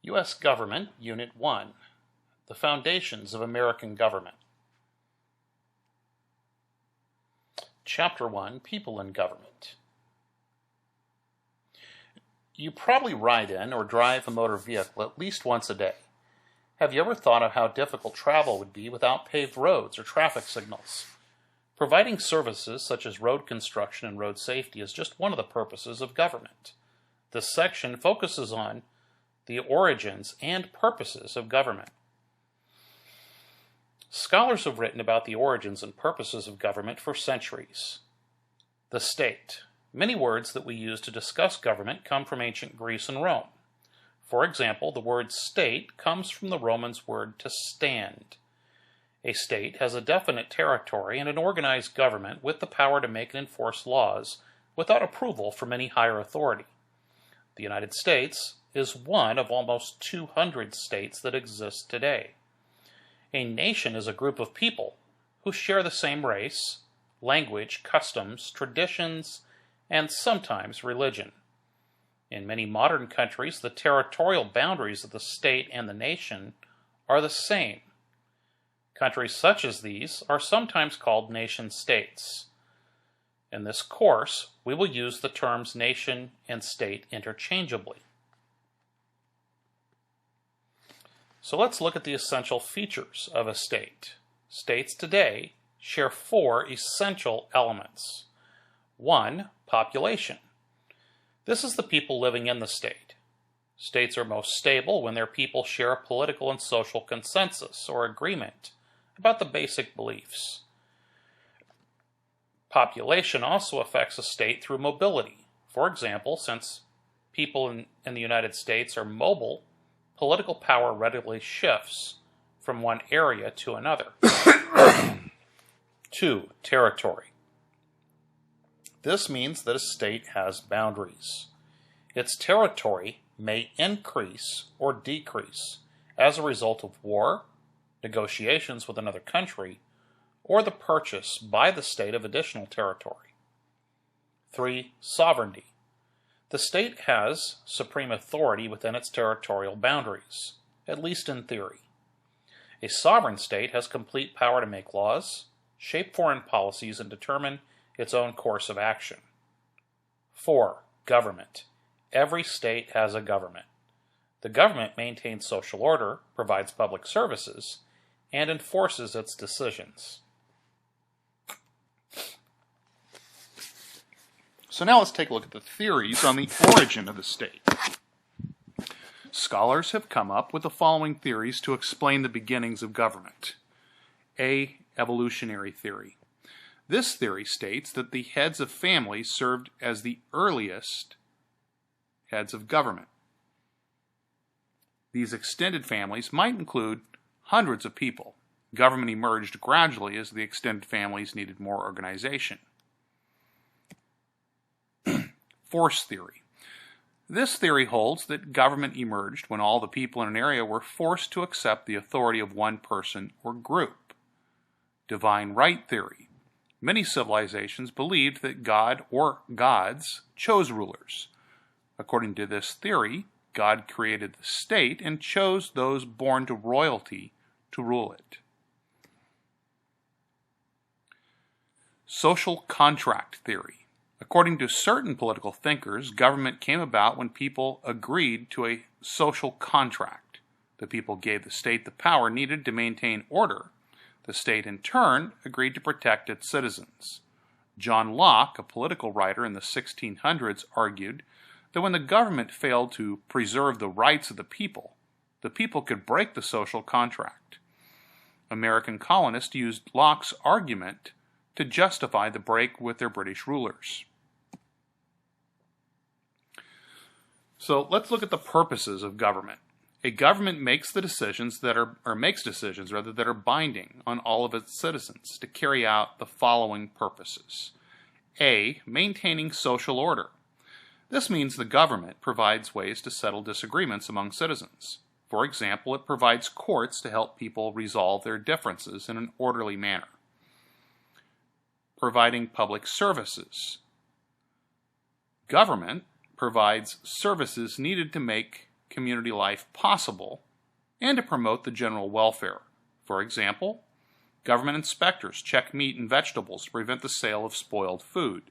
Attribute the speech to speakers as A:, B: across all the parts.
A: U.S. Government, Unit 1, The Foundations of American Government. Chapter 1, People and Government. You probably ride in or drive a motor vehicle at least once a day. Have you ever thought of how difficult travel would be without paved roads or traffic signals? Providing services such as road construction and road safety is just one of the purposes of government. This section focuses on the origins and purposes of government. Scholars have written about the origins and purposes of government for centuries. The state. Many words that we use to discuss government come from ancient Greece and Rome. For example, the word state comes from the Romans' word to stand. A state has a definite territory and an organized government with the power to make and enforce laws without approval from any higher authority. The United States is one of almost 200 states that exist today. A nation is a group of people who share the same race, language, customs, traditions, and sometimes religion. In many modern countries, the territorial boundaries of the state and the nation are the same. Countries such as these are sometimes called nation-states. In this course, we will use the terms nation and state interchangeably. So let's look at the essential features of a state. States today share 4 essential elements. 1. Population. This is the people living in the state. States are most stable when their people share a political and social consensus or agreement about the basic beliefs. Population also affects a state through mobility. For example, since people in the United States are mobile, political power readily shifts from one area to another. 2. Territory. This means that a state has boundaries. Its territory may increase or decrease as a result of war, negotiations with another country, or the purchase by the state of additional territory. 3. Sovereignty. The state has supreme authority within its territorial boundaries, at least in theory. A sovereign state has complete power to make laws, shape foreign policies, and determine its own course of action. 4. Government. Every state has a government. The government maintains social order, provides public services, and enforces its decisions. So now let's take a look at the theories on the origin of the state. Scholars have come up with the following theories to explain the beginnings of government. A. Evolutionary Theory. This theory states that the heads of families served as the earliest heads of government. These extended families might include hundreds of people. Government emerged gradually as the extended families needed more organization. Force theory. This theory holds that government emerged when all the people in an area were forced to accept the authority of one person or group. Divine right theory. Many civilizations believed that God or gods chose rulers. According to this theory, God created the state and chose those born to royalty to rule it. Social contract theory. According to certain political thinkers, government came about when people agreed to a social contract. The people gave the state the power needed to maintain order. The state, in turn, agreed to protect its citizens. John Locke, a political writer in the 1600s, argued that when the government failed to preserve the rights of the people could break the social contract. American colonists used Locke's argument to justify the break with their British rulers. So let's look at the purposes of government. A government makes decisions that are binding on all of its citizens to carry out the following purposes. A. Maintaining social order. This means the government provides ways to settle disagreements among citizens. For example, it provides courts to help people resolve their differences in an orderly manner. Providing public services. Government provides services needed to make community life possible and to promote the general welfare. For example, government inspectors check meat and vegetables to prevent the sale of spoiled food.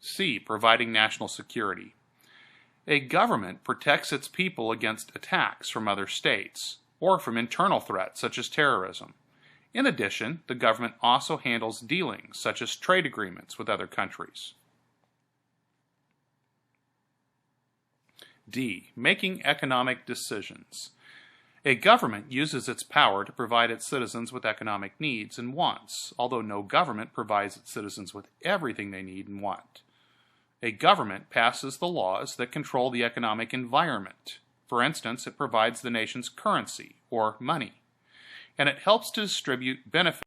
A: C. Providing national security. A government protects its people against attacks from other states or from internal threats such as terrorism. In addition, the government also handles dealings such as trade agreements with other countries. D. Making economic decisions. A government uses its power to provide its citizens with economic needs and wants, although no government provides its citizens with everything they need and want. A government passes the laws that control the economic environment. For instance, it provides the nation's currency, or money, and it helps to distribute benefits.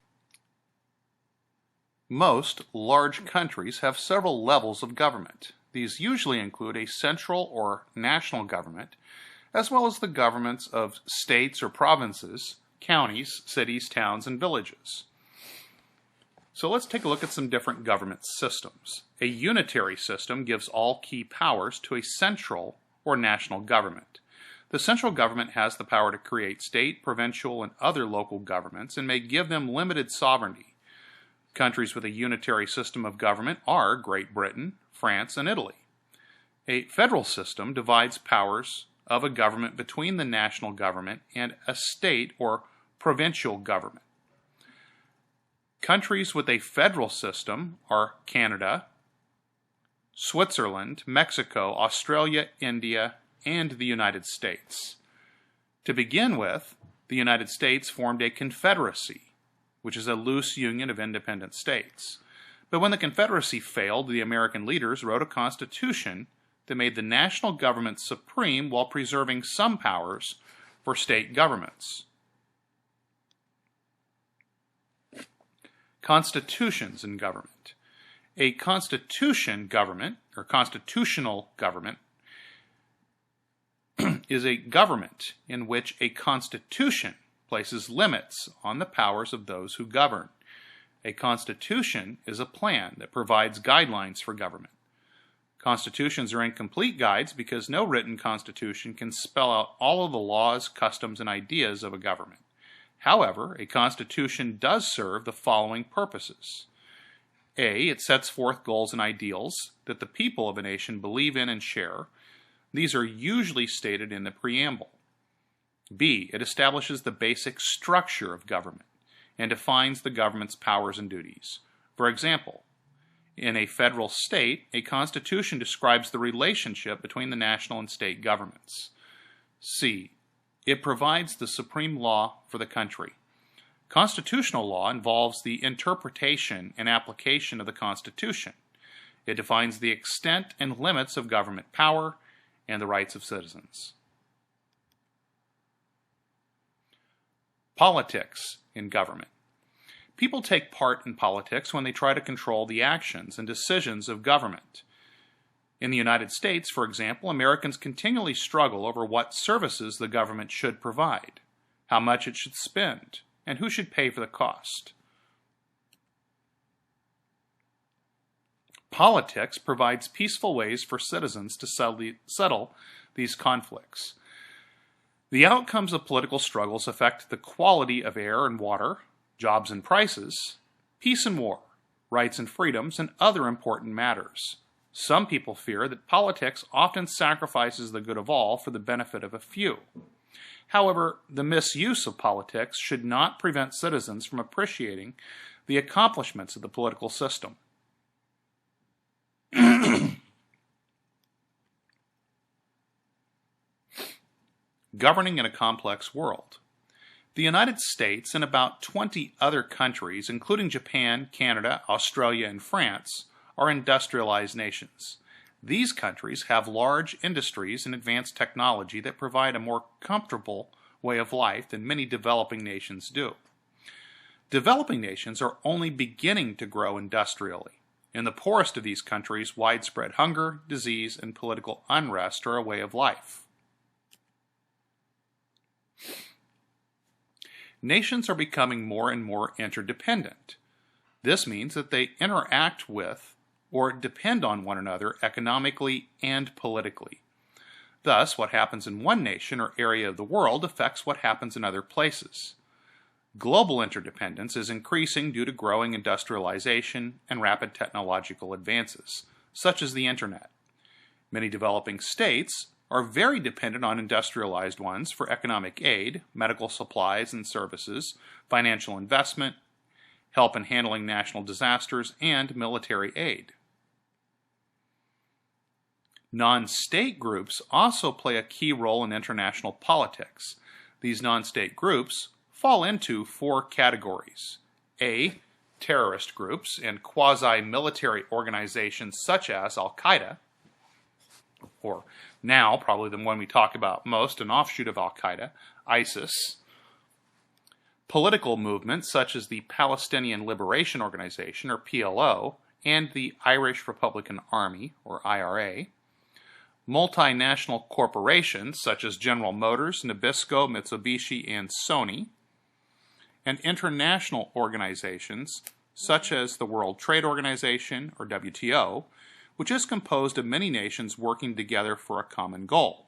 A: Most large countries have several levels of government. These usually include a central or national government, as well as the governments of states or provinces, counties, cities, towns, and villages. So let's take a look at some different government systems. A unitary system gives all key powers to a central or national government. The central government has the power to create state, provincial, and other local governments and may give them limited sovereignty. Countries with a unitary system of government are Great Britain, France, and Italy. A federal system divides powers of a government between the national government and a state or provincial government. Countries with a federal system are Canada, Switzerland, Mexico, Australia, India, and the United States. To begin with, the United States formed a confederacy, which is a loose union of independent states. But when the Confederacy failed, the American leaders wrote a constitution that made the national government supreme while preserving some powers for state governments. Constitutions in government. A constitution government, or constitutional government, is a government in which a constitution places limits on the powers of those who govern. A constitution is a plan that provides guidelines for government. Constitutions are incomplete guides because no written constitution can spell out all of the laws, customs, and ideas of a government. However, a constitution does serve the following purposes. A. It sets forth goals and ideals that the people of a nation believe in and share. These are usually stated in the preamble. B. It establishes the basic structure of government and defines the government's powers and duties. For example, in a federal state, a constitution describes the relationship between the national and state governments. C. It provides the supreme law for the country. Constitutional law involves the interpretation and application of the Constitution. It defines the extent and limits of government power and the rights of citizens. Politics in government. People take part in politics when they try to control the actions and decisions of government. In the United States, for example, Americans continually struggle over what services the government should provide, how much it should spend, and who should pay for the cost. Politics provides peaceful ways for citizens to settle these conflicts. The outcomes of political struggles affect the quality of air and water, jobs and prices, peace and war, rights and freedoms, and other important matters. Some people fear that politics often sacrifices the good of all for the benefit of a few. However, the misuse of politics should not prevent citizens from appreciating the accomplishments of the political system. Governing in a complex world. The United States and about 20 other countries, including Japan, Canada, Australia, and France, are industrialized nations. These countries have large industries and advanced technology that provide a more comfortable way of life than many developing nations do. Developing nations are only beginning to grow industrially. In the poorest of these countries, widespread hunger, disease, and political unrest are a way of life. Nations are becoming more and more interdependent. This means that they interact with or depend on one another economically and politically.
B: Thus, what happens in one nation or area of the world affects what happens in other places. Global interdependence is increasing due to growing industrialization and rapid technological advances, such as the Internet. Many developing states are very dependent on industrialized ones for economic aid, medical supplies and services, financial investment, help in handling national disasters, and military aid. Non-state groups also play a key role in international politics. These non-state groups fall into four categories. A. Terrorist groups and quasi-military organizations such as Al-Qaeda, or now probably the one we talk about most, an offshoot of Al-Qaeda, ISIS. Political movements such as the Palestinian Liberation Organization, or PLO, and the Irish Republican Army, or IRA. Multinational corporations such as General Motors, Nabisco, Mitsubishi, and Sony. And international organizations such as the World Trade Organization, or WTO, which is composed of many nations working together for a common goal.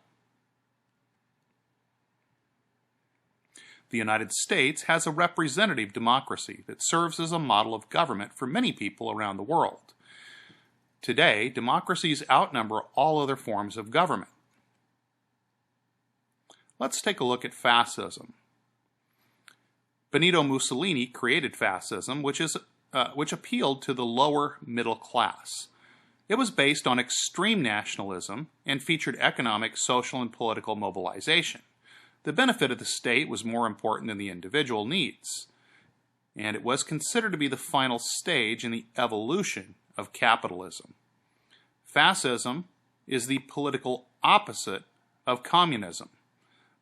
B: The United States has a representative democracy that serves as a model of government for many people around the world. Today, democracies outnumber all other forms of government. Let's take a look at fascism. Benito Mussolini created fascism, which appealed to the lower middle class. It was based on extreme nationalism and featured economic, social, and political mobilization. The benefit of the state was more important than the individual needs, and it was considered to be the final stage in the evolution of capitalism. Fascism is the political opposite of communism,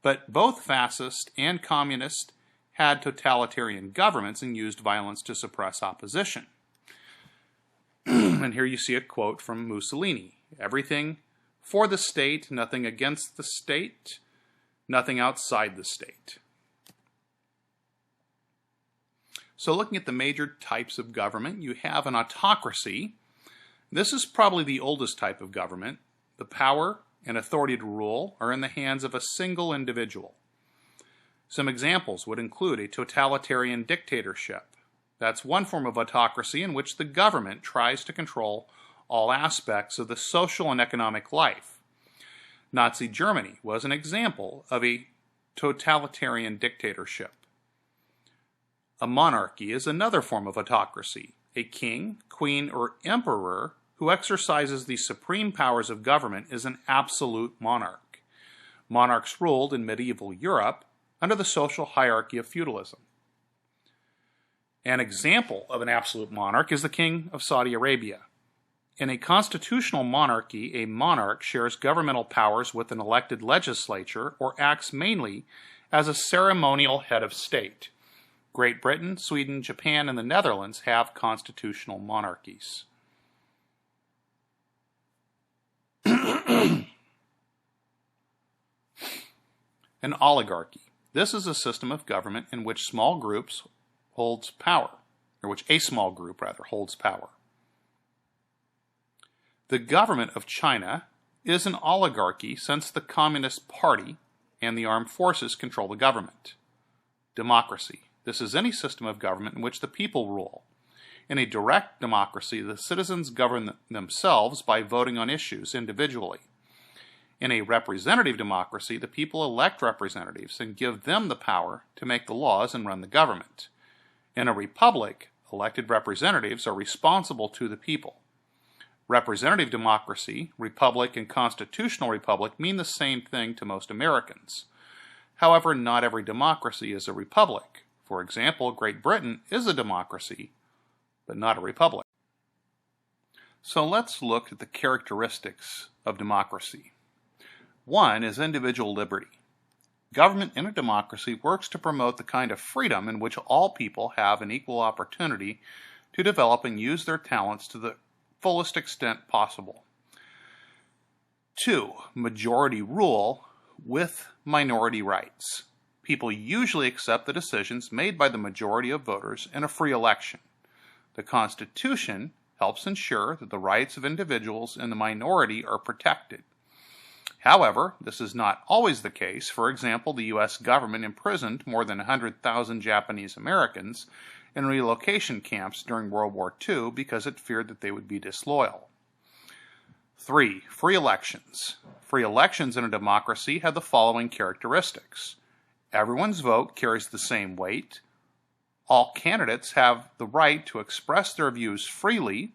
B: but both fascist and communist had totalitarian governments and used violence to suppress opposition. And here you see a quote from Mussolini. Everything for the state, nothing against the state, nothing outside the state. So looking at the major types of government, you have an autocracy. This is probably the oldest type of government. The power and authority to rule are in the hands of a single individual. Some examples would include a totalitarian dictatorship. That's one form of autocracy in which the government tries to control all aspects of the social and economic life. Nazi Germany was an example of a totalitarian dictatorship. A monarchy is another form of autocracy. A king, queen, or emperor who exercises the supreme powers of government is an absolute monarch. Monarchs ruled in medieval Europe under the social hierarchy of feudalism. An example of an absolute monarch is the king of Saudi Arabia. In a constitutional monarchy, a monarch shares governmental powers with an elected legislature or acts mainly as a ceremonial head of state. Great Britain, Sweden, Japan, and the Netherlands have constitutional monarchies. An oligarchy. This is a system of government in which small groups holds power, or which a small group, rather, holds power. The government of China is an oligarchy since the Communist Party and the armed forces control the government. Democracy. This is any system of government in which the people rule. In a direct democracy, the citizens govern themselves by voting on issues individually. In a representative democracy, the people elect representatives and give them the power to make the laws and run the government. In a republic, elected representatives are responsible to the people. Representative democracy, republic, and constitutional republic mean the same thing to most Americans. However, not every democracy is a republic. For example, Great Britain is a democracy, but not a republic. So let's look at the characteristics of democracy. One is individual liberty. Government in a democracy works to promote the kind of freedom in which all people have an equal opportunity to develop and use their talents to the fullest extent possible. 2. Majority rule with minority rights. People usually accept the decisions made by the majority of voters in a free election. The Constitution helps ensure that the rights of individuals in the minority are protected. However, this is not always the case. For example, the U.S. government imprisoned more than 100,000 Japanese Americans in relocation camps during World War II because it feared that they would be disloyal. 3. Free elections. Free elections in a democracy have the following characteristics. Everyone's vote carries the same weight. All candidates have the right to express their views freely.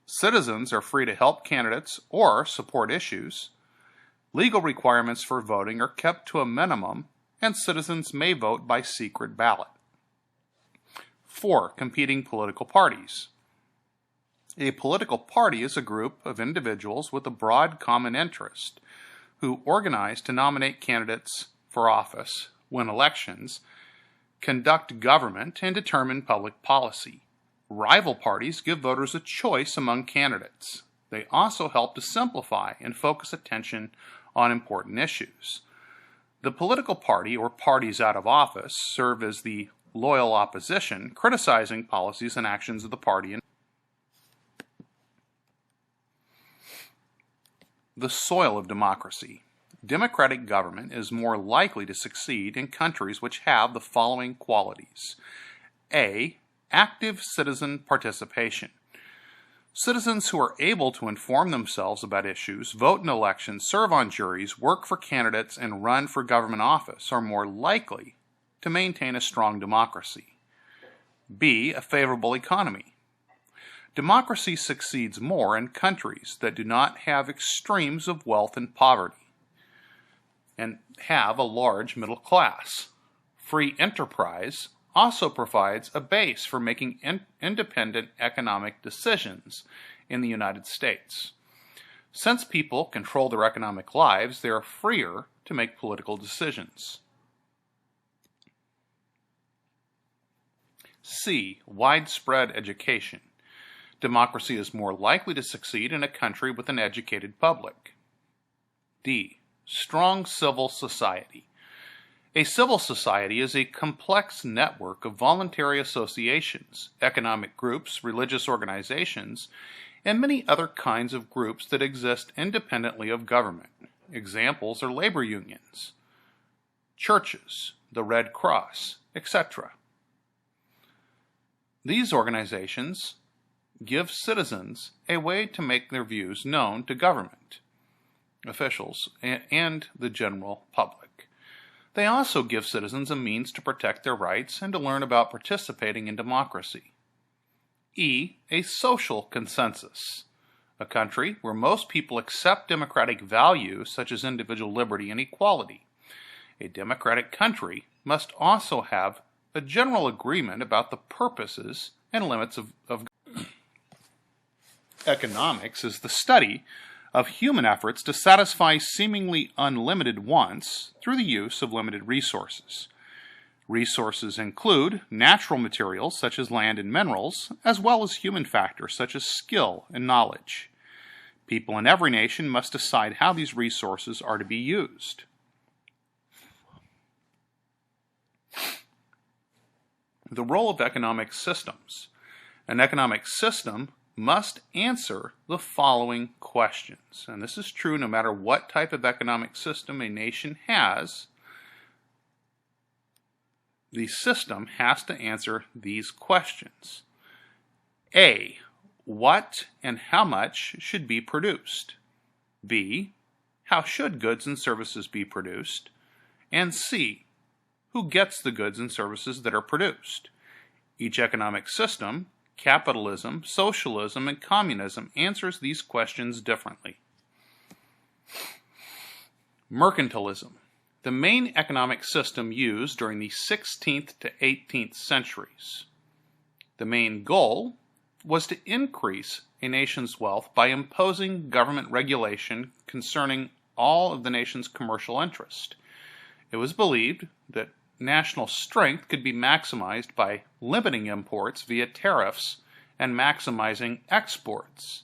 B: Citizens are free to help candidates or support issues. Legal requirements for voting are kept to a minimum, and citizens may vote by secret ballot. 4. Competing political parties. A political party is a group of individuals with a broad common interest who organize to nominate candidates for office, win elections, conduct government, and determine public policy. Rival parties give voters a choice among candidates. They also help to simplify and focus attention on important issues. The political party or parties out of office serve as the loyal opposition, criticizing policies and actions of the party. The soil of democracy. Democratic government is more likely to succeed in countries which have the following qualities. A. Active citizen participation. Citizens who are able to inform themselves about issues, vote in elections, serve on juries, work for candidates, and run for government office are more likely to maintain a strong democracy. B. A favorable economy. Democracy succeeds more in countries that do not have extremes of wealth and poverty and have a large middle class. Free enterprise also provides a base for making independent economic decisions in the United States. Since people control their economic lives, they are freer to make political decisions. C. Widespread education. Democracy is more likely to succeed in a country with an educated public. D. Strong civil society. A civil society is a complex network of voluntary associations, economic groups, religious organizations, and many other kinds of groups that exist independently of government. Examples are labor unions, churches, the Red Cross, etc. These organizations give citizens a way to make their views known to government officials and the general public. They also give citizens a means to protect their rights and to learn about participating in democracy. E. A social consensus. A country where most people accept democratic values such as individual liberty and equality. A democratic country must also have a general agreement about the purposes and limits of Economics is the study of human efforts to satisfy seemingly unlimited wants through the use of limited resources. Resources include natural materials such as land and minerals, as well as human factors such as skill and knowledge. People in every nation must decide how these resources are to be used. The role of economic systems. An economic system must answer the following questions. And this is true no matter what type of economic system a nation has. The system has to answer these questions. A. What and how much should be produced? B. How should goods and services be produced? And C. Who gets the goods and services that are produced? Each economic system, capitalism, socialism, and communism, answers these questions differently. Mercantilism. The main economic system used during the 16th to 18th centuries. The main goal was to increase a nation's wealth by imposing government regulation concerning all of the nation's commercial interest. It was believed that national strength could be maximized by limiting imports via tariffs and maximizing exports.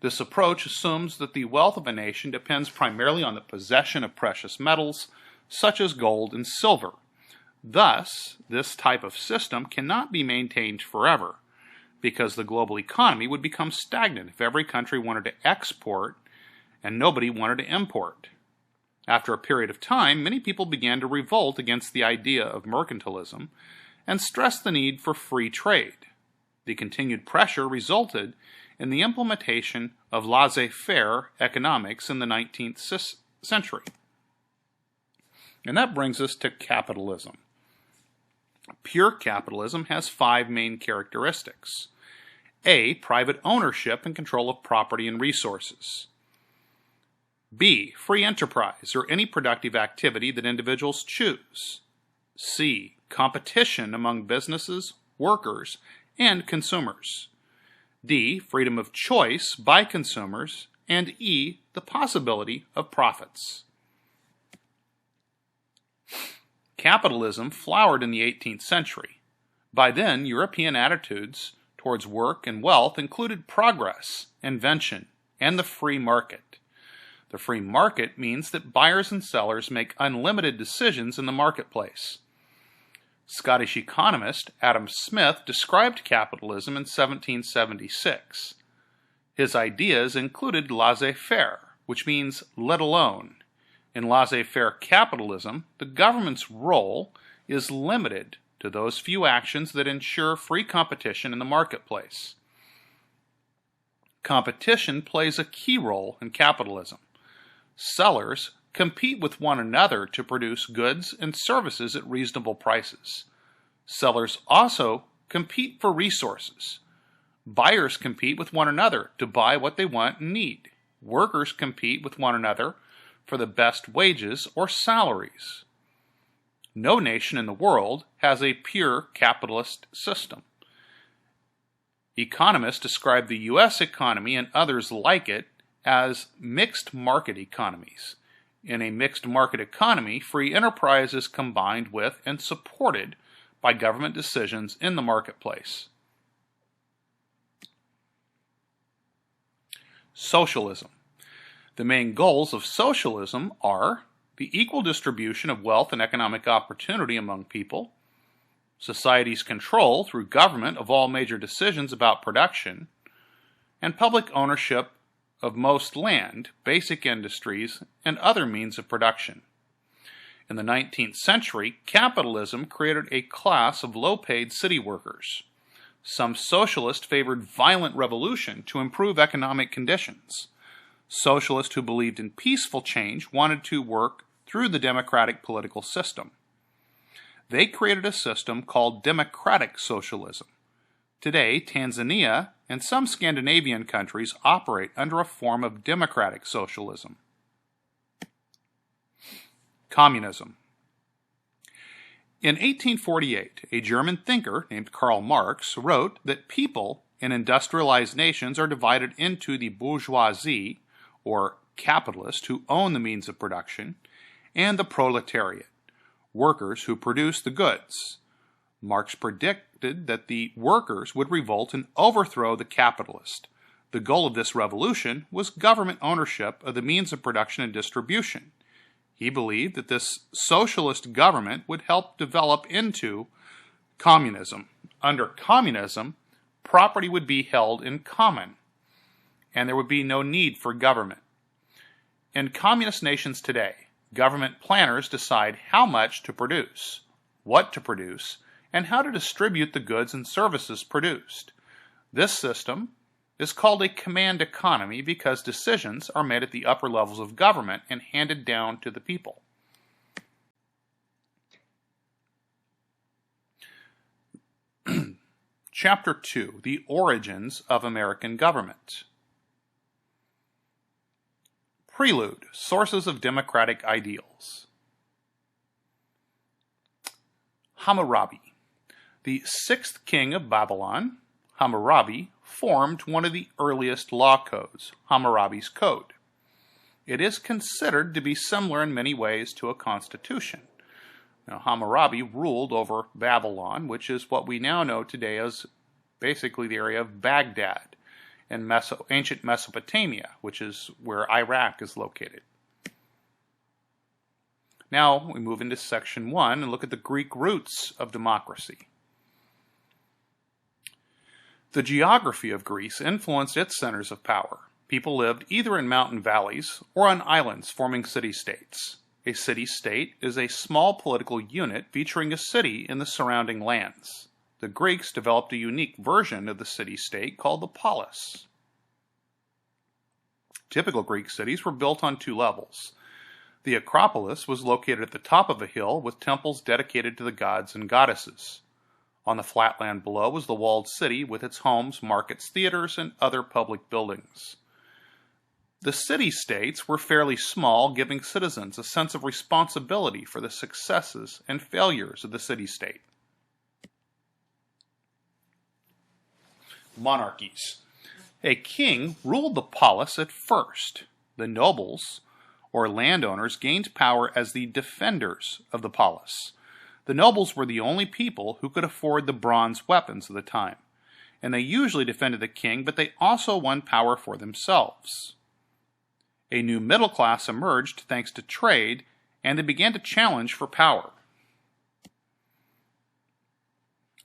B: This approach assumes that the wealth of a nation depends primarily on the possession of precious metals, such as gold and silver. Thus, this type of system cannot be maintained forever, because the global economy would become stagnant if every country wanted to export and nobody wanted to import. After a period of time, many people began to revolt against the idea of mercantilism and stressed the need for free trade. The continued pressure resulted in the implementation of laissez-faire economics in the 19th century. And that brings us to capitalism. Pure capitalism has 5 main characteristics. A. Private ownership and control of property and resources. B. Free enterprise, or any productive activity that individuals choose. C. Competition among businesses, workers, and consumers. D. Freedom of choice by consumers. And E. The possibility of profits. Capitalism flowered in the 18th century. By then, European attitudes towards work and wealth included progress, invention, and the free market. The free market means that buyers and sellers make unlimited decisions in the marketplace. Scottish economist Adam Smith described capitalism in 1776. His ideas included laissez-faire, which means let alone. In laissez-faire capitalism, the government's role is limited to those few actions that ensure free competition in the marketplace. Competition plays a key role in capitalism. Sellers compete with one another to produce goods and services at reasonable prices. Sellers also compete for resources. Buyers compete with one another to buy what they want and need. Workers compete with one another for the best wages or salaries. No nation in the world has a pure capitalist system. Economists describe the U.S. economy and others like it as mixed market economies. In a mixed market economy, free enterprise is combined with and supported by government decisions in the marketplace. Socialism. The main goals of socialism are the equal distribution of wealth and economic opportunity among people, society's control through government of all major decisions about production, and public ownership of most land, basic industries, and other means of production. In the 19th century, capitalism created a class of low-paid city workers. Some socialists favored violent revolution to improve economic conditions. Socialists who believed in peaceful change wanted to work through the democratic political system. They created a system called democratic socialism. Today, Tanzania and some Scandinavian countries operate under a form of democratic socialism. Communism. In 1848, a German thinker named Karl Marx wrote that people in industrialized nations are divided into the bourgeoisie, or capitalists who own the means of production, and the proletariat, workers who produce the goods. Marx predicted that the workers would revolt and overthrow the capitalist. The goal of this revolution was government ownership of the means of production and distribution. He believed that this socialist government would help develop into communism. Under communism, property would be held in common, and there would be no need for government. In communist nations today, government planners decide how much to produce, what to produce, and how to distribute the goods and services produced. This system is called a command economy because decisions are made at the upper levels of government and handed down to the people. Chapter 2, The Origins of American Government. Prelude, Sources of Democratic Ideals. Hammurabi. The sixth king of Babylon, Hammurabi, formed one of the earliest law codes, Hammurabi's Code. It is considered to be similar in many ways to a constitution. Now, Hammurabi ruled over Babylon, which is what we now know today as basically the area of Baghdad in ancient Mesopotamia, which is where Iraq is located. Now we move into section 1 and look at the Greek roots of democracy. The geography of Greece influenced its centers of power. People lived either in mountain valleys or on islands forming city-states. A city-state is a small political unit featuring a city in the surrounding lands. The Greeks developed a unique version of the city-state called the polis. Typical Greek cities were built on two levels. The Acropolis was located at the top of a hill with temples dedicated to the gods and goddesses. On the flatland below was the walled city with its homes, markets, theaters, and other public buildings. The city-states were fairly small, giving citizens a sense of responsibility for the successes and failures of the city-state. Monarchies. A king ruled the polis at first. The nobles, or landowners, gained power as the defenders of the polis. The nobles were the only people who could afford the bronze weapons of the time, and they usually defended the king, but they also won power for themselves. A new middle class emerged thanks to trade, and they began to challenge for power.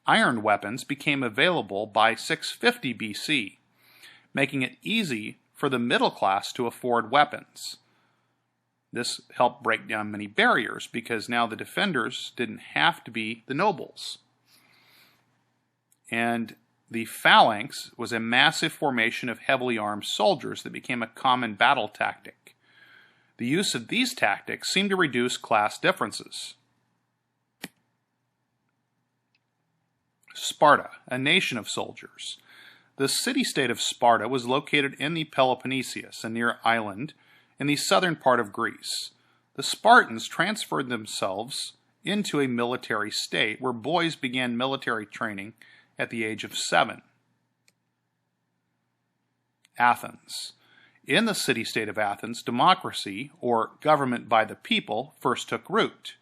B: Iron weapons became available by 650 BC, making it easy for the middle class to afford weapons. This helped break down many barriers because now the defenders didn't have to be the nobles. And the phalanx was a massive formation of heavily armed soldiers that became a common battle tactic. The use of these tactics seemed to reduce class differences. Sparta, a nation of soldiers. The city-state of Sparta was located in the Peloponnesus, a near island, in the southern part of Greece. The Spartans transferred themselves into a military state where boys began military training at the age of 7. Athens. In the city-state of Athens, democracy, or government by the people, first took root.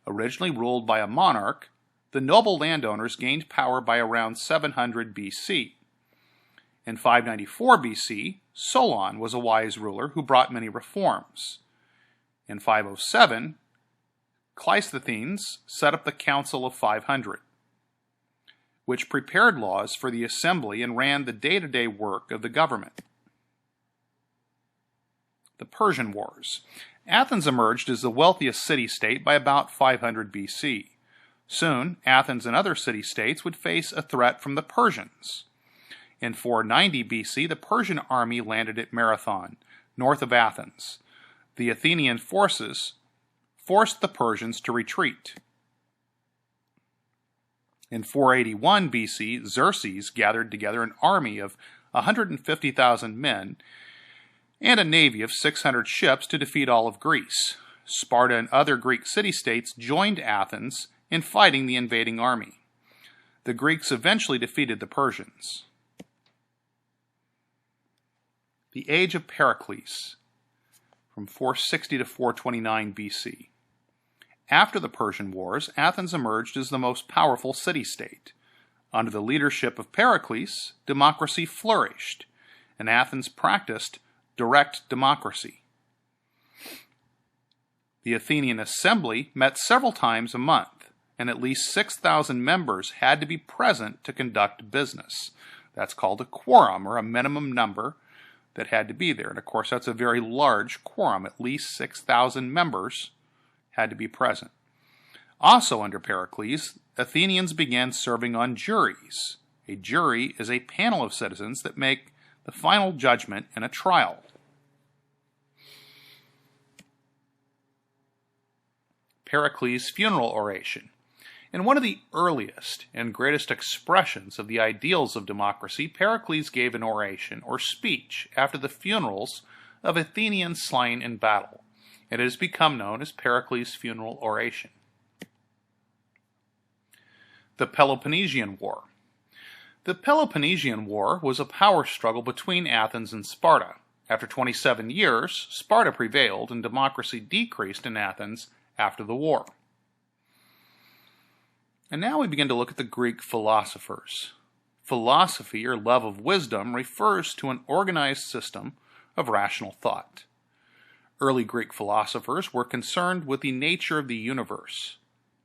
B: Originally ruled by a monarch, the noble landowners gained power by around 700 BC. In 594 BC, Solon was a wise ruler who brought many reforms. In 507, Cleisthenes set up the Council of 500, which prepared laws for the assembly and ran the day-to-day work of the government. The Persian Wars. Athens emerged as the wealthiest city-state by about 500 BC. Soon, Athens and other city-states would face a threat from the Persians. In 490 BC, the Persian army landed at Marathon, north of Athens. The Athenian forces forced the Persians to retreat. In 481 BC, Xerxes gathered together an army of 150,000 men and a navy of 600 ships to defeat all of Greece. Sparta and other Greek city-states joined Athens in fighting the invading army. The Greeks eventually defeated the Persians. The Age of Pericles, from 460 to 429 BC. After the Persian Wars, Athens emerged as the most powerful city-state. Under the leadership of Pericles, democracy flourished, and Athens practiced direct democracy. The Athenian assembly met several times a month, and at least 6,000 members had to be present to conduct business. That's called a quorum, or a minimum number that had to be there. And of course, that's a very large quorum. At least 6,000 members had to be present. Also under Pericles, Athenians began serving on juries. A jury is a panel of citizens that make the final judgment in a trial. Pericles' funeral oration. In one of the earliest and greatest expressions of the ideals of democracy, Pericles gave an oration or speech after the funerals of Athenians slain in battle. It has become known as Pericles' funeral oration. The Peloponnesian War. The Peloponnesian War was a power struggle between Athens and Sparta. After 27 years, Sparta prevailed and democracy decreased in Athens after the war. And now we begin to look at the Greek philosophers. Philosophy, or love of wisdom, refers to an organized system of rational thought. Early Greek philosophers were concerned with the nature of the universe.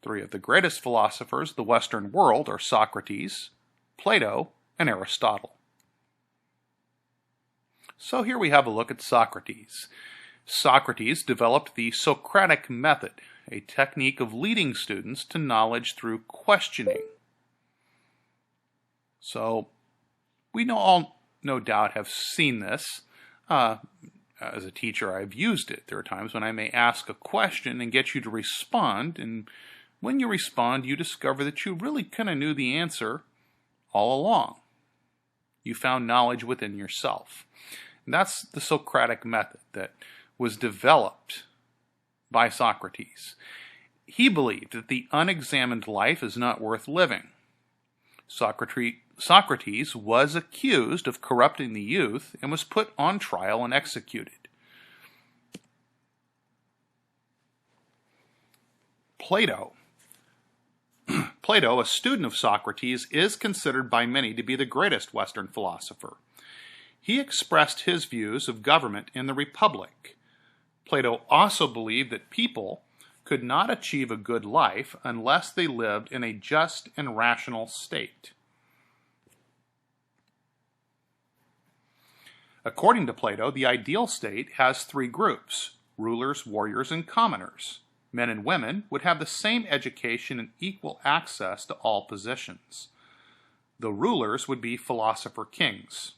B: Three of the greatest philosophers of the Western world are Socrates, Plato, and Aristotle. So here we have a look at Socrates. Socrates developed the Socratic Method, a technique of leading students to knowledge through questioning. So we all, no doubt, have seen this. As a teacher, I've used it. There are times when I may ask a question and get you to respond, and when you respond, you discover that you really kind of knew the answer all along. You found knowledge within yourself. And that's the Socratic method that was developed by Socrates. He believed that the unexamined life is not worth living. Socrates was accused of corrupting the youth and was put on trial and executed. Plato, a student of Socrates, is considered by many to be the greatest Western philosopher. He expressed his views of government in the Republic. Plato also believed that people could not achieve a good life unless they lived in a just and rational state. According to Plato, the ideal state has three groups: rulers, warriors, and commoners. Men and women would have the same education and equal access to all positions. The rulers would be philosopher kings.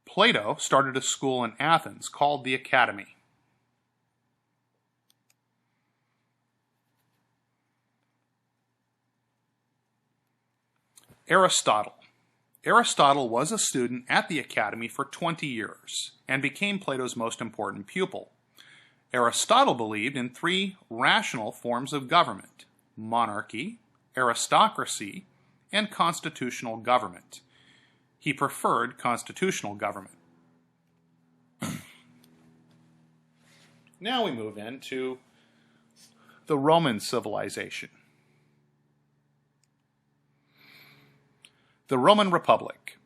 B: Plato started a school in Athens called the Academy. Aristotle was a student at the Academy for 20 years and became Plato's most important pupil. Aristotle believed in three rational forms of government: monarchy, aristocracy, and constitutional government. He preferred constitutional government. Now we move into the Roman civilization. The Roman Republic.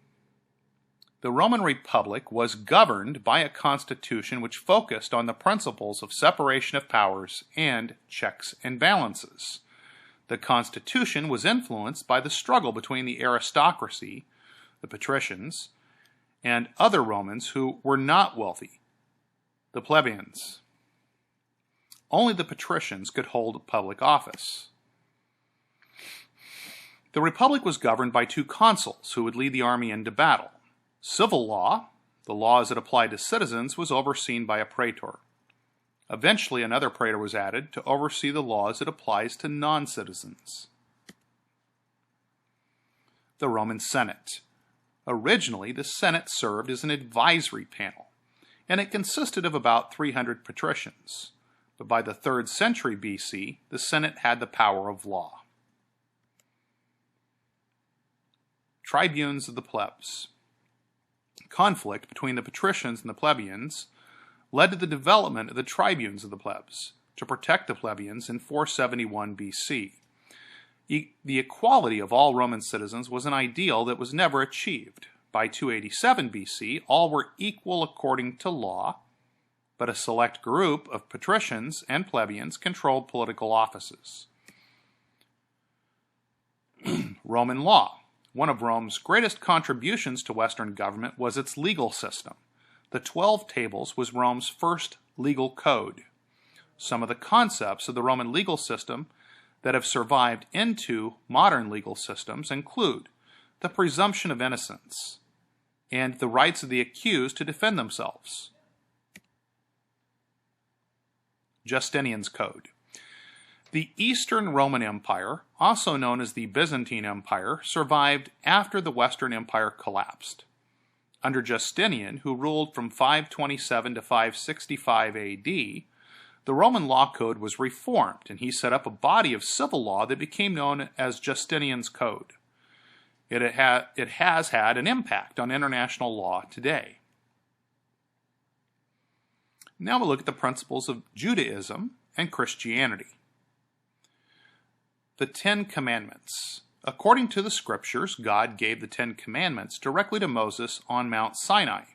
B: The Roman Republic was governed by a constitution which focused on the principles of separation of powers and checks and balances. The constitution was influenced by the struggle between the aristocracy, the patricians, and other Romans who were not wealthy, the plebeians. Only the patricians could hold public office. The Republic was governed by two consuls who would lead the army into battle. Civil law, the law as it applied to citizens, was overseen by a praetor. Eventually, another praetor was added to oversee the law as it applies to non-citizens. The Roman Senate. Originally, the Senate served as an advisory panel, and it consisted of about 300 patricians. But by the 3rd century BC, the Senate had the power of law. Tribunes of the plebs. Conflict between the patricians and the plebeians led to the development of the tribunes of the plebs to protect the plebeians in 471 BC. The equality of all Roman citizens was an ideal that was never achieved. By 287 BC, all were equal according to law, but a select group of patricians and plebeians controlled political offices. Roman law. One of Rome's greatest contributions to Western government was its legal system. The 12 Tables was Rome's first legal code. Some of the concepts of the Roman legal system that have survived into modern legal systems include the presumption of innocence and the rights of the accused to defend themselves. Justinian's Code. The Eastern Roman Empire, also known as the Byzantine Empire, survived after the Western Empire collapsed. Under Justinian, who ruled from 527 to 565 AD, the Roman law code was reformed, and he set up a body of civil law that became known as Justinian's Code. It has had an impact on international law today. Now we'll look at the principles of Judaism and Christianity. The Ten Commandments. According to the Scriptures, God gave the Ten Commandments directly to Moses on Mount Sinai.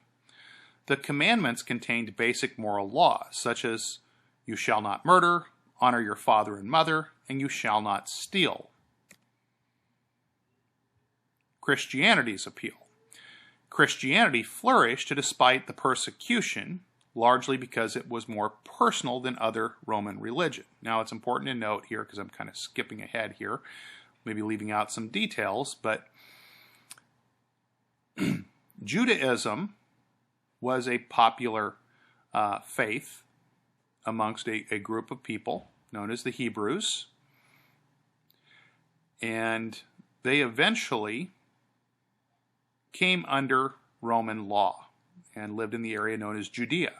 B: The commandments contained basic moral laws, such as you shall not murder, honor your father and mother, and you shall not steal. Christianity's appeal. Christianity flourished despite the persecution, largely because it was more personal than other Roman religion. Now, it's important to note here, because I'm kind of skipping ahead here, maybe leaving out some details, but Judaism was a popular faith amongst a group of people known as the Hebrews, and they eventually came under Roman law and lived in the area known as Judea.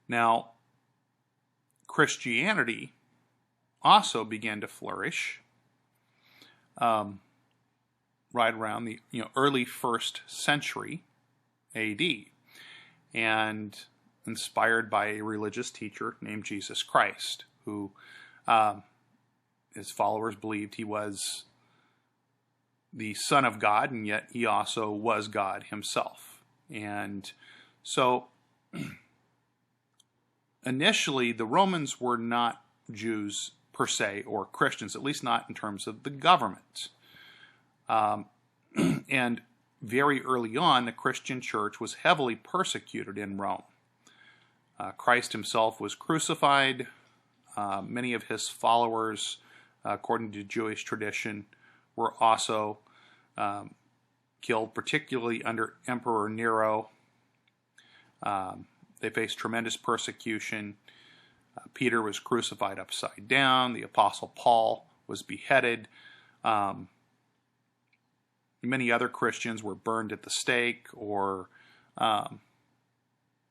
B: Now, Christianity also began to flourish right around the early 1st century A.D., and inspired by a religious teacher named Jesus Christ, who his followers believed he was the Son of God, and yet he also was God himself. And so initially the Romans were not Jews per se, or Christians, at least not in terms of the government. And very early on, the Christian church was heavily persecuted in Rome. Christ himself was crucified. Many of his followers, according to Jewish tradition, were also killed, particularly under Emperor Nero. They faced tremendous persecution. Peter was crucified upside down. The Apostle Paul was beheaded. Many other Christians were burned at the stake or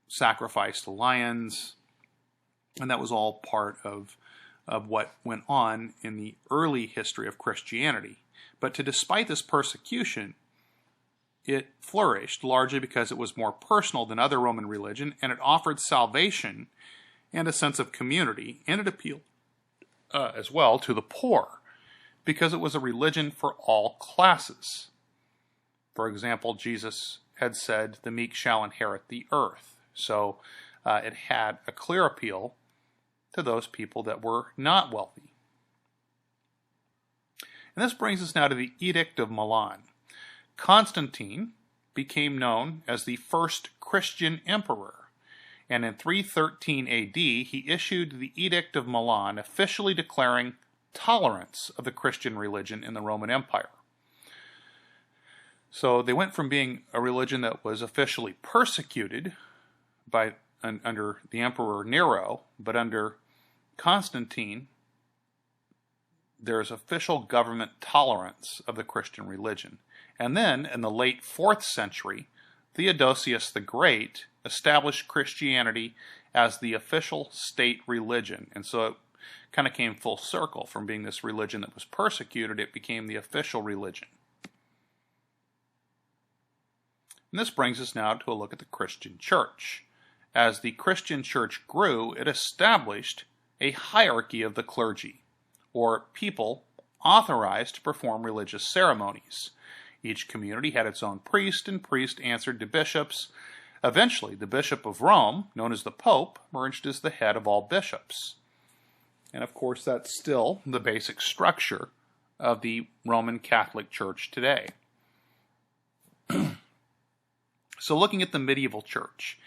B: sacrificed to lions. And that was all part of what went on in the early history of Christianity. But despite this persecution, it flourished largely because it was more personal than other Roman religion, and it offered salvation and a sense of community, and it appealed as well to the poor, because it was a religion for all classes. For example, Jesus had said, "The meek shall inherit the earth." So it had a clear appeal to those people that were not wealthy. And this brings us now to the Edict of Milan. Constantine became known as the first Christian emperor, and in 313 AD he issued the Edict of Milan, officially declaring tolerance of the Christian religion in the Roman Empire. So they went from being a religion that was officially persecuted under the Emperor Nero, but under Constantine, there's official government tolerance of the Christian religion. And then, in the late 4th century, Theodosius the Great established Christianity as the official state religion. And so it kind of came full circle. From being this religion that was persecuted, it became the official religion. And this brings us now to a look at the Christian church. As the Christian church grew, it established a hierarchy of the clergy, or people authorized to perform religious ceremonies. Each community had its own priest, and priest answered to bishops. Eventually, the Bishop of Rome, known as the Pope, emerged as the head of all bishops. And of course, that's still the basic structure of the Roman Catholic Church today. So looking at the medieval church,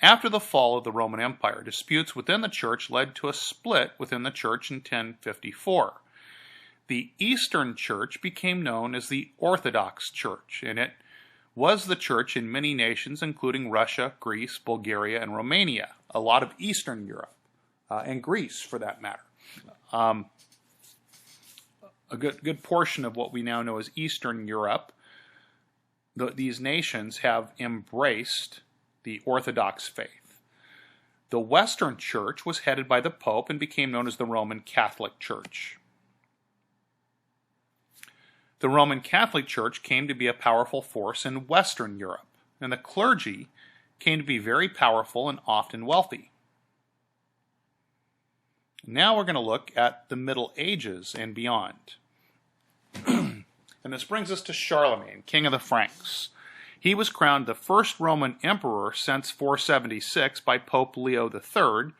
B: after the fall of the Roman Empire, disputes within the church led to a split within the church in 1054. The Eastern Church became known as the Orthodox Church, and it was the church in many nations, including Russia, Greece, Bulgaria, and Romania, a lot of Eastern Europe, and Greece for that matter. A good portion of what we now know as Eastern Europe, these nations have embraced the Orthodox faith. The Western Church was headed by the Pope and became known as the Roman Catholic Church. The Roman Catholic Church came to be a powerful force in Western Europe, and the clergy came to be very powerful and often wealthy. Now we're going to look at the Middle Ages and beyond. And this brings us to Charlemagne, king of the Franks. He was crowned the first Roman emperor since 476 by Pope Leo III,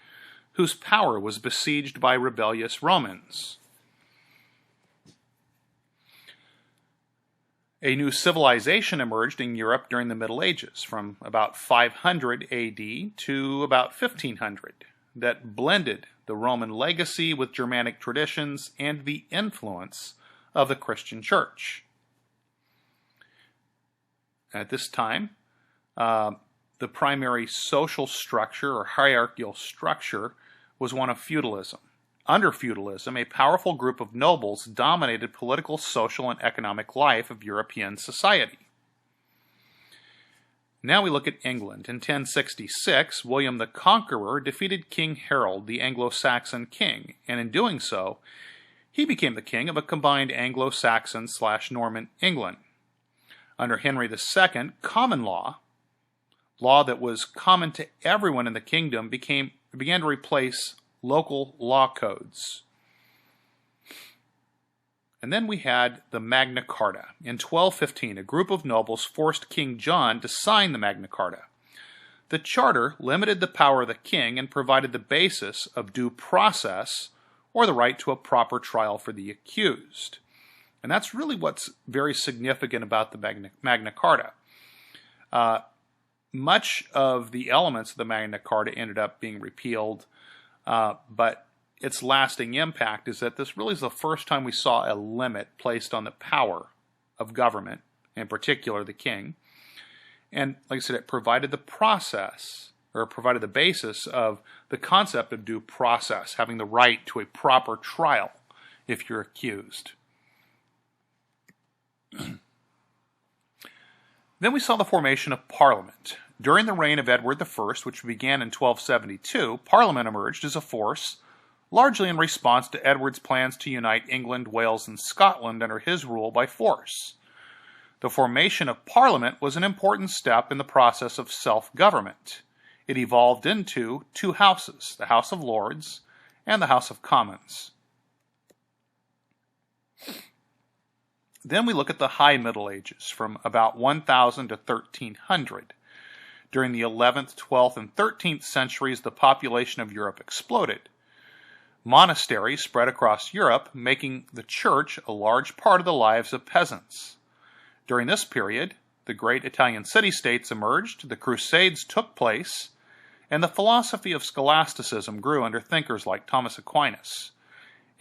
B: whose power was besieged by rebellious Romans. A new civilization emerged in Europe during the Middle Ages, from about 500 AD to about 1500, that blended the Roman legacy with Germanic traditions and the influence of the Christian Church. At this time, the primary social structure or hierarchical structure was one of feudalism. Under feudalism, a powerful group of nobles dominated political, social, and economic life of European society. Now we look at England. In 1066, William the Conqueror defeated King Harold, the Anglo-Saxon king, and in doing so, he became the king of a combined Anglo-Saxon/Norman England. Under Henry II, common law that was common to everyone in the kingdom, began to replace local law codes. And then we had the Magna Carta. In 1215, a group of nobles forced King John to sign the Magna Carta. The charter limited the power of the king and provided the basis of due process, or the right to a proper trial for the accused. And that's really what's very significant about the Magna Carta. Much of the elements of the Magna Carta ended up being repealed, but its lasting impact is that this really is the first time we saw a limit placed on the power of government, in particular the king. And like I said, it provided the process, or provided the basis of the concept of due process, having the right to a proper trial if you're accused. Then we saw the formation of Parliament. During the reign of Edward I, which began in 1272, Parliament emerged as a force largely in response to Edward's plans to unite England, Wales, and Scotland under his rule by force. The formation of Parliament was an important step in the process of self-government. It evolved into two houses, the House of Lords and the House of Commons. Then we look at the High Middle Ages, from about 1000 to 1300. During the 11th, 12th, and 13th centuries, the population of Europe exploded. Monasteries spread across Europe, making the church a large part of the lives of peasants. During this period, the great Italian city-states emerged, the Crusades took place, and the philosophy of scholasticism grew under thinkers like Thomas Aquinas,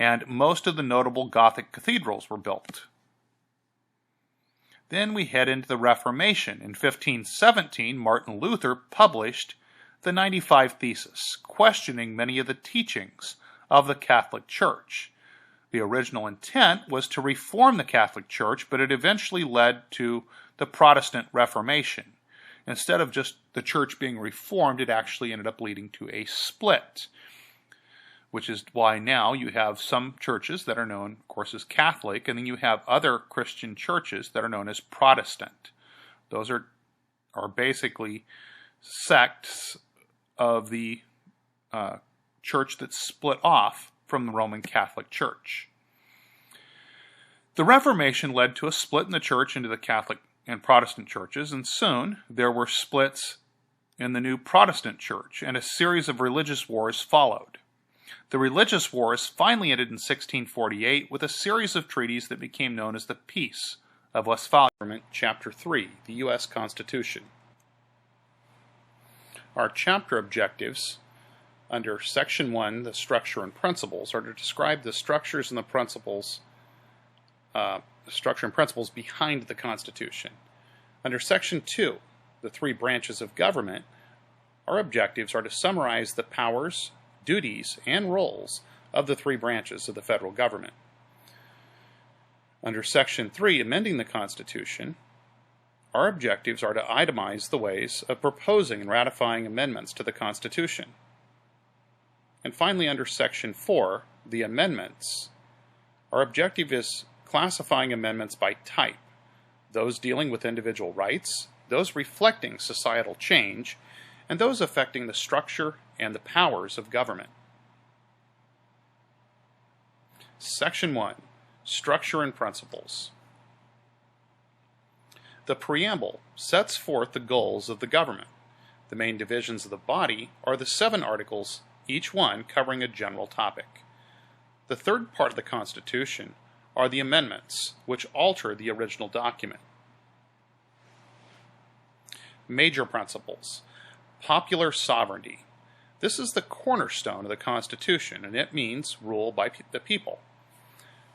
B: and most of the notable Gothic cathedrals were built. Then we head into the Reformation. In 1517, Martin Luther published the 95 Theses, questioning many of the teachings of the Catholic Church. The original intent was to reform the Catholic Church, but it eventually led to the Protestant Reformation. Instead of just the church being reformed, it actually ended up leading to a split, which is why now you have some churches that are known, of course, as Catholic, and then you have other Christian churches that are known as Protestant. Those are basically sects of the church that split off from the Roman Catholic Church. The Reformation led to a split in the church into the Catholic and Protestant churches, and soon there were splits in the new Protestant church, and a series of religious wars followed. The religious wars finally ended in 1648 with a series of treaties that became known as the Peace of Westphalia. Chapter 3, the U.S. Constitution. Our chapter objectives under Section 1, the structure and principles, are to describe the structures and the principles, behind the Constitution. Under Section 2, the three branches of government, our objectives are to summarize the powers, duties, and roles of the three branches of the federal government. Under Section 3, amending the Constitution, our objectives are to itemize the ways of proposing and ratifying amendments to the Constitution. And finally, under Section 4, the amendments, our objective is classifying amendments by type, those dealing with individual rights, those reflecting societal change, and those affecting the structure and the powers of government. Section 1, Structure and Principles. The preamble sets forth the goals of the government. The main divisions of the body are the 7 articles, each one covering a general topic. The third part of the Constitution are the amendments, which alter the original document. Major principles. Popular sovereignty. This is the cornerstone of the Constitution, and it means rule by the people.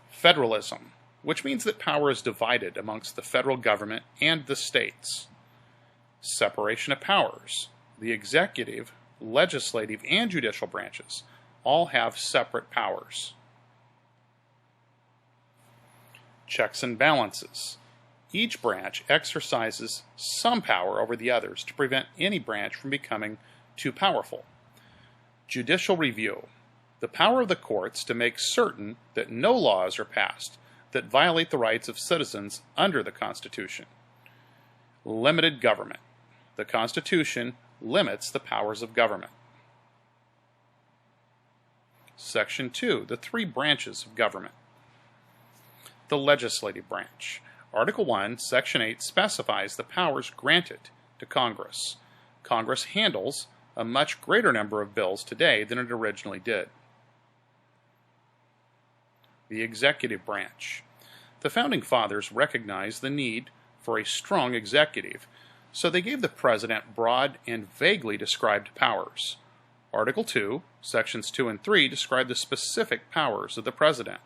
B: Federalism, which means that power is divided amongst the federal government and the states. Separation of powers. The executive, legislative, and judicial branches all have separate powers. Checks and balances. Each branch exercises some power over the others to prevent any branch from becoming too powerful. Judicial review. The power of the courts to make certain that no laws are passed that violate the rights of citizens under the Constitution. Limited government. The Constitution limits the powers of government. Section 2. The three branches of government. The legislative branch. Article 1, Section 8 specifies the powers granted to Congress. Congress handles a much greater number of bills today than it originally did. The executive branch. The Founding Fathers recognized the need for a strong executive, so they gave the President broad and vaguely described powers. Article 2, Sections 2 and 3 describe the specific powers of the President.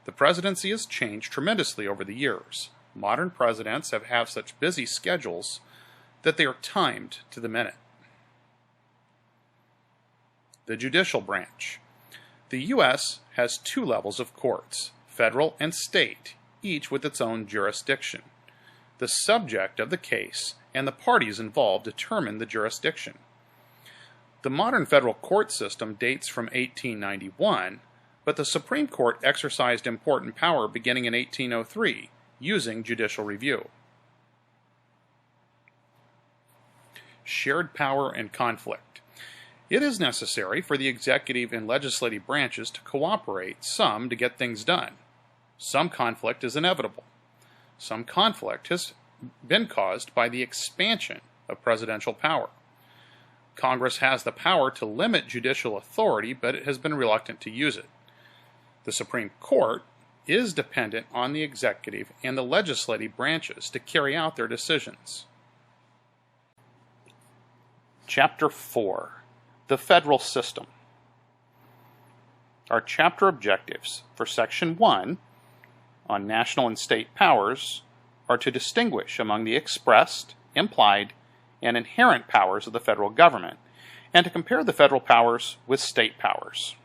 B: The presidency has changed tremendously over the years. Modern presidents have such busy schedules that they are timed to the minute. The judicial branch. The U.S. has two levels of courts, federal and state, each with its own jurisdiction. The subject of the case and the parties involved determine the jurisdiction. The modern federal court system dates from 1891, but the Supreme Court exercised important power beginning in 1803, using judicial review. Shared power and conflict. It is necessary for the executive and legislative branches to cooperate some to get things done. Some conflict is inevitable. Some conflict has been caused by the expansion of presidential power. Congress has the power to limit judicial authority, but it has been reluctant to use it. The Supreme Court is dependent on the executive and the legislative branches to carry out their decisions. Chapter 4. The Federal System. Our chapter objectives for Section 1 on national and state powers are to distinguish among the expressed, implied, and inherent powers of the federal government, and to compare the federal powers with state powers.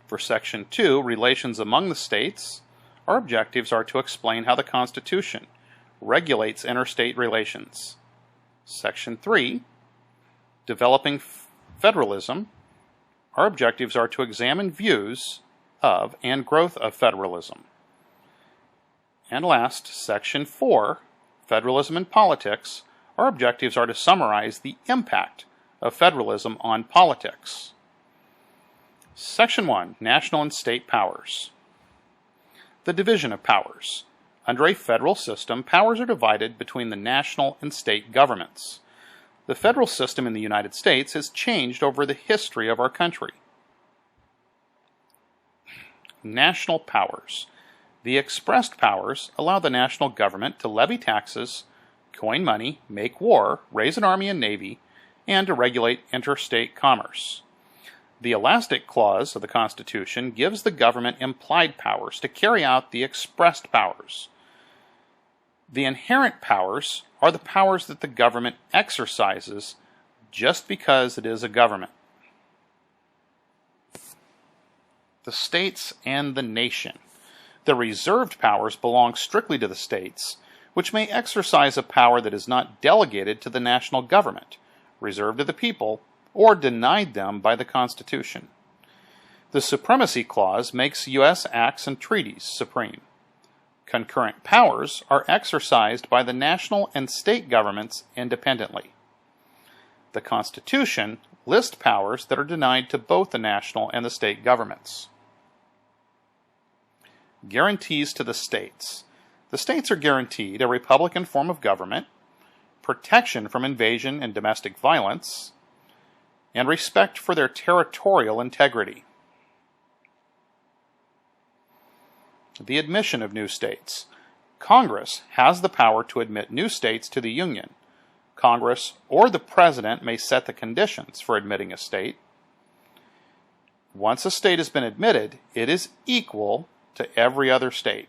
B: For Section 2, Relations among the States, our objectives are to explain how the Constitution regulates interstate relations. Section 3, Developing Federalism, our objectives are to examine views of and growth of federalism. And last, Section 4, Federalism and Politics, our objectives are to summarize the impact of federalism on politics. Section 1, National and State Powers. The division of powers. Under a federal system, powers are divided between the national and state governments. The federal system in the United States has changed over the history of our country. National powers. The expressed powers allow the national government to levy taxes, coin money, make war, raise an army and navy, and to regulate interstate commerce. The elastic clause of the Constitution gives the government implied powers to carry out the expressed powers. The inherent powers are the powers that the government exercises just because it is a government. The states and the nation. The reserved powers belong strictly to the states, which may exercise a power that is not delegated to the national government, reserved to the people, or denied them by the Constitution. The Supremacy Clause makes U.S. acts and treaties supreme. Concurrent powers are exercised by the national and state governments independently. The Constitution lists powers that are denied to both the national and the state governments. Guarantees to the states. The states are guaranteed a republican form of government, protection from invasion and domestic violence, and respect for their territorial integrity. The admission of new states. Congress has the power to admit new states to the Union. Congress or the President may set the conditions for admitting a state. Once a state has been admitted, it is equal to every other state.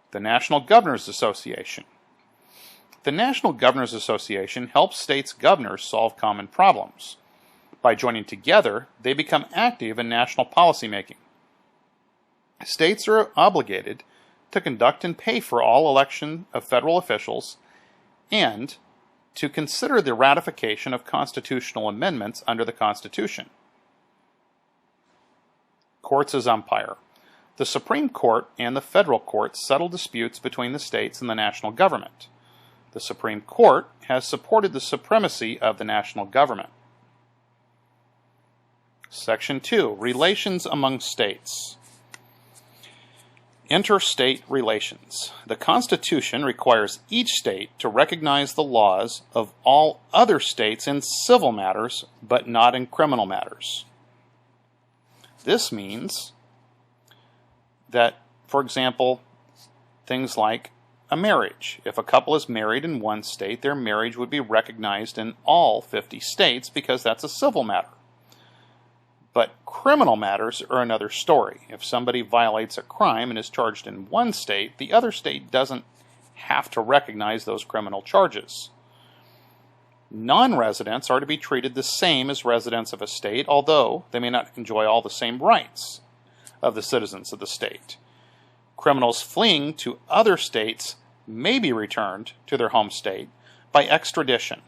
B: The National Governors Association. The National Governors Association helps states' governors solve common problems. By joining together, they become active in national policymaking. States are obligated to conduct and pay for all election of federal officials and to consider the ratification of constitutional amendments under the Constitution. Courts as umpire. The Supreme Court and the federal courts settle disputes between the states and the national government. The Supreme Court has supported the supremacy of the national government. Section 2. Relations among states. Interstate relations. The Constitution requires each state to recognize the laws of all other states in civil matters, but not in criminal matters. This means that, for example, things like a marriage. If a couple is married in one state, their marriage would be recognized in all 50 states because that's a civil matter. But criminal matters are another story. If somebody violates a crime and is charged in one state, the other state doesn't have to recognize those criminal charges. Non-residents are to be treated the same as residents of a state, although they may not enjoy all the same rights of the citizens of the state. Criminals fleeing to other states may be returned to their home state by extradition,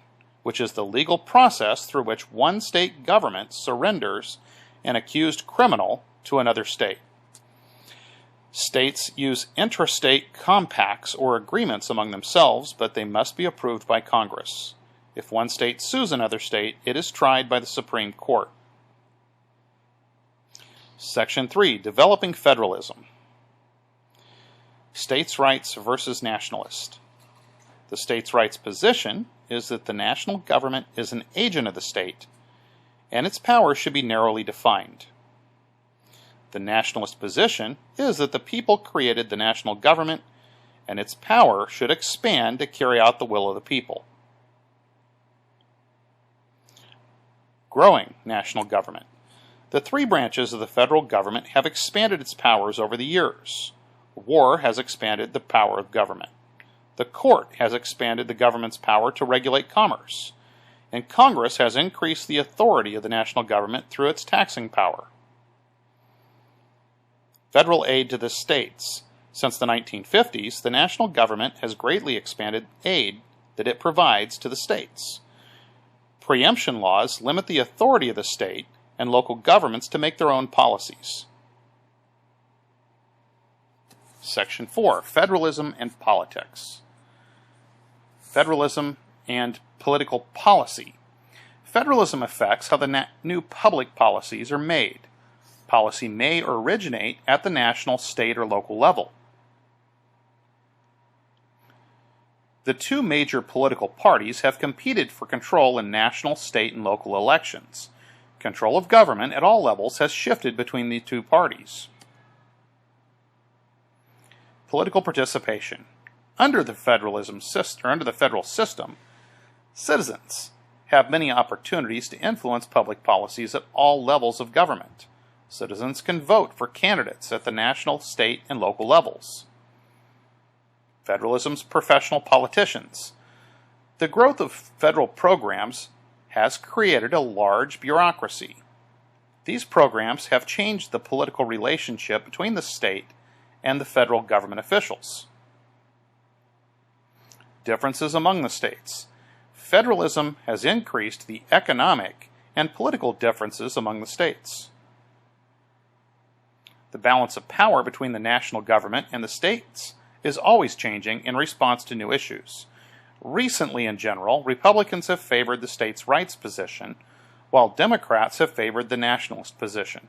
B: which is the legal process through which one state government surrenders an accused criminal to another state. States use interstate compacts or agreements among themselves, but they must be approved by Congress. If one state sues another state, it is tried by the Supreme Court. Section 3. Developing Federalism. States' rights versus nationalist. The states' rights position is that the national government is an agent of the state, and its power should be narrowly defined. The nationalist position is that the people created the national government, and its power should expand to carry out the will of the people. Growing national government. The three branches of the federal government have expanded its powers over the years. War has expanded the power of government. The court has expanded the government's power to regulate commerce, and Congress has increased the authority of the national government through its taxing power. Federal aid to the states. Since the 1950s, the national government has greatly expanded aid that it provides to the states. Preemption laws limit the authority of the state and local governments to make their own policies. Section 4. Federalism and Politics. Federalism and Political Policy. Federalism affects how the new public policies are made. Policy may originate at the national, state, or local level. The two major political parties have competed for control in national, state, and local elections. Control of government at all levels has shifted between the two parties. Political participation. Under the federal system, citizens have many opportunities to influence public policies at all levels of government. Citizens can vote for candidates at the national, state, and local levels. Federalism's professional politicians. The growth of federal programs has created a large bureaucracy. These programs have changed the political relationship between the state and the federal government officials. Differences among the states. Federalism has increased the economic and political differences among the states. The balance of power between the national government and the states is always changing in response to new issues. Recently, in general, Republicans have favored the states' rights position, while Democrats have favored the nationalist position.